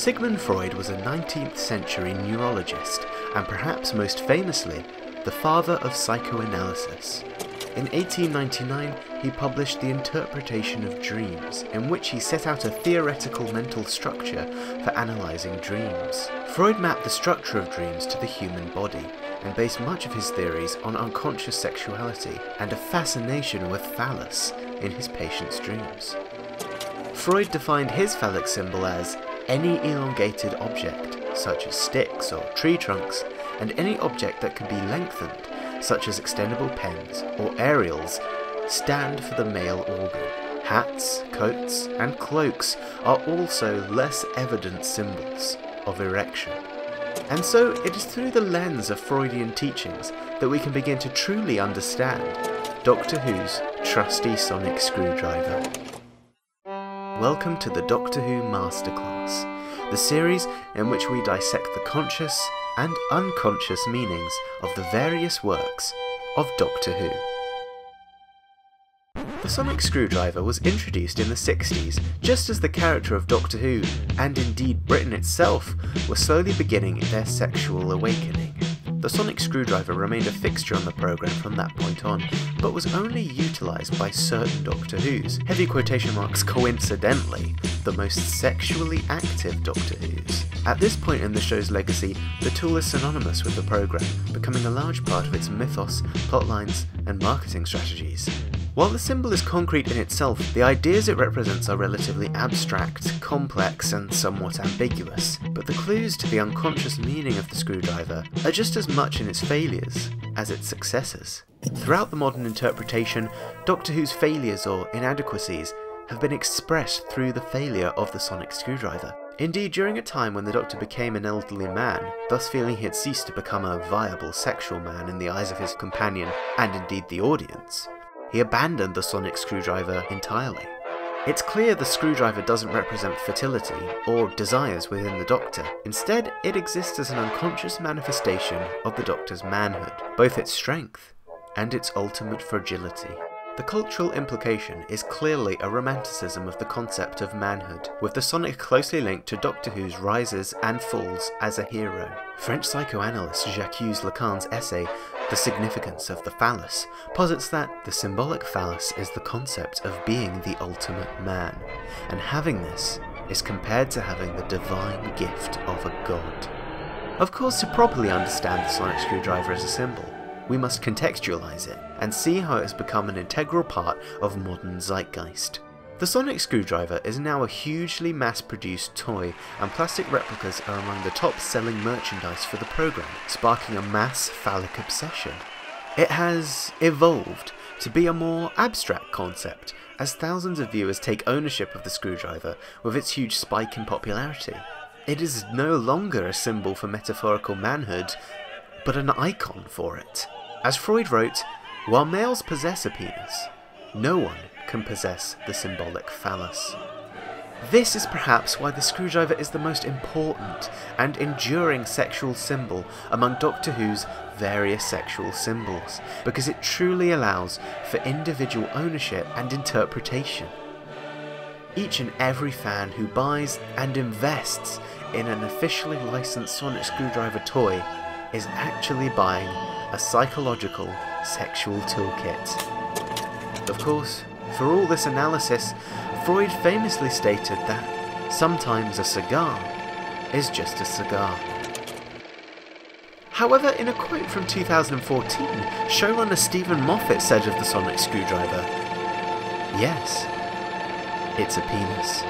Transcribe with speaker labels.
Speaker 1: Sigmund Freud was a 19th century neurologist, and perhaps most famously, the father of psychoanalysis. In 1899, he published The Interpretation of Dreams, in which he set out a theoretical mental structure for analysing dreams. Freud mapped the structure of dreams to the human body, and based much of his theories on unconscious sexuality and a fascination with phallus in his patients' dreams. Freud defined his phallic symbol as any elongated object, such as sticks or tree trunks, and any object that can be lengthened, such as extendable pens or aerials, stand for the male organ. Hats, coats, and cloaks are also less evident symbols of erection. And so it is through the lens of Freudian teachings that we can begin to truly understand Doctor Who's trusty sonic screwdriver. Welcome to the Doctor Who Masterclass, the series in which we dissect the conscious and unconscious meanings of the various works of Doctor Who. The sonic screwdriver was introduced in the 60s, just as the character of Doctor Who, and indeed Britain itself, were slowly beginning their sexual awakening. The sonic screwdriver remained a fixture on the programme from that point on, but was only utilised by certain Doctor Whos, heavy quotation marks coincidentally, the most sexually active Doctor Whos. At this point in the show's legacy, the tool is synonymous with the programme, becoming a large part of its mythos, plotlines, and marketing strategies. While the symbol is concrete in itself, the ideas it represents are relatively abstract, complex, and somewhat ambiguous, but the clues to the unconscious meaning of the screwdriver are just as much in its failures as its successes. Throughout the modern interpretation, Doctor Who's failures or inadequacies have been expressed through the failure of the sonic screwdriver. Indeed, during a time when the Doctor became an elderly man, thus feeling he had ceased to become a viable sexual man in the eyes of his companion, and indeed the audience, he abandoned the sonic screwdriver entirely. It's clear the screwdriver doesn't represent fertility or desires within the Doctor. Instead, it exists as an unconscious manifestation of the Doctor's manhood, both its strength and its ultimate fragility. The cultural implication is clearly a romanticism of the concept of manhood, with the sonic closely linked to Doctor Who's rises and falls as a hero. French psychoanalyst Jacques Lacan's essay, The Significance of the Phallus, posits that the symbolic phallus is the concept of being the ultimate man, and having this is compared to having the divine gift of a god. Of course, to properly understand the sonic screwdriver as a symbol, we must contextualize it and see how it has become an integral part of modern zeitgeist. The sonic screwdriver is now a hugely mass-produced toy, and plastic replicas are among the top-selling merchandise for the programme, sparking a mass phallic obsession. It has evolved to be a more abstract concept, as thousands of viewers take ownership of the screwdriver with its huge spike in popularity. It is no longer a symbol for metaphorical manhood, but an icon for it. As Freud wrote, while males possess a penis, no one can possess the symbolic phallus. This is perhaps why the screwdriver is the most important and enduring sexual symbol among Doctor Who's various sexual symbols, because it truly allows for individual ownership and interpretation. Each and every fan who buys and invests in an officially licensed sonic screwdriver toy is actually buying a psychological sexual toolkit. Of course, for all this analysis, Freud famously stated that sometimes a cigar is just a cigar. However, in a quote from 2014, showrunner Stephen Moffat said of the sonic screwdriver, "Yes, it's a penis."